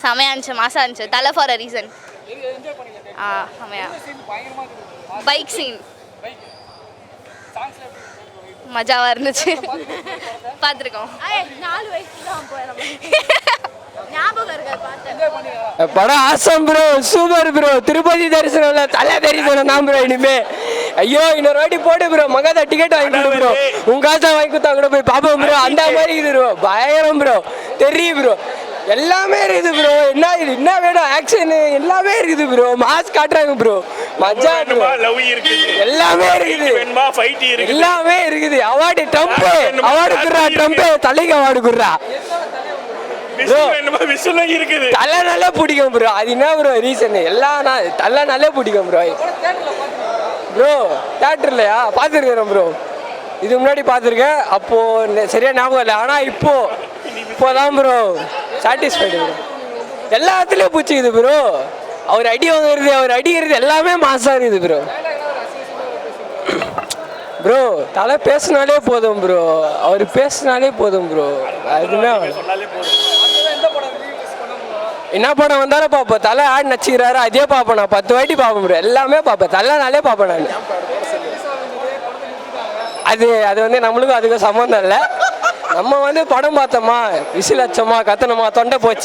செமையா இருந்துச்சு, மாசா இருந்துச்சு. தலை ஃபார் அ ரீசன். செமையா. பைக் சீன் மஜாவா இருந்துச்சு. பார்த்துருக்கோம். 4 வயசுக்கு தான் ஞாபகம் இருக்கா? பார்த்தேன். படம் awesome bro, super bro. Tirupati தரிசனம் தலை தரிசனம் தான் ப்ரோ. இனிமே ஐயோ இன்னொரு வாட்டி போடு ப்ரோ. மகாதா டிக்கெட் வாங்கி கொடு ப்ரோ. உங்க காசை வாங்கி கொடுத்தா கூட போய் பாப்போம் ப்ரோ. அந்த மாதிரி இது ப்ரோ, பயங்கரம் ப்ரோ. தெரியும் ப்ரோ, எல்லாமே இருக்குது ப்ரோ. என்ன இது என்ன வேணும்? ஆக்ஷன் எல்லாமே இருக்குது ப்ரோ. மாஸ் காட்டுறாங்க ப்ரோ. மஜா ப்ரோ. எல்லாமே இருக்குது, எல்லாமே இருக்குது. அவார்டு ட்ரம்ப் அவார்டு குடுறா. ட்ரம்ப் தலைக்கு அவார்டு குடுறா. தலை நல்லா பிடிக்கும் ப்ரோ. அது என்ன ப்ரோ ரீசன்? எல்லாம் தலை நல்லா பிடிக்கும் ப்ரோ. ப்ரோ தியேட்டர்லையா பார்த்துருக்கிறேன் ப்ரோ. இது முன்னாடி பார்த்துருக்கேன். அப்போது சரியாக ஞாபகம் இல்லை. ஆனால் இப்போதான் ப்ரோ சாட்டிஸ்ஃபைடு ப்ரோ. எல்லா இடத்துலையும் பிடிச்சிக்குது ப்ரோ. அவர் அடி வாங்குறது, அவர் அடிக்கிறது எல்லாமே மாசாக இருக்குது ப்ரோ. ப்ரோ தலை பேசினாலே போதும் ப்ரோ. அவர் பேசினாலே போதும் ப்ரோ. அதுனா என்ன படம் வந்தாலும் பார்ப்போம். தலை ஆடு நச்சுக்கிறாரு அதே பார்ப்பேன். நான் 10 வாட்டி பார்ப்பேன் ப்ரோ. எல்லாமே பார்ப்பேன். தலைனாலே பார்ப்பேன் நான். அது வந்து நம்மளுக்கும் அதுக்கும் சம்மந்தம் இல்லை. நம்ம வந்து படம் பார்த்தோமா, விசில் அச்சோமா, கத்தனமா, தொண்டை போச்சு.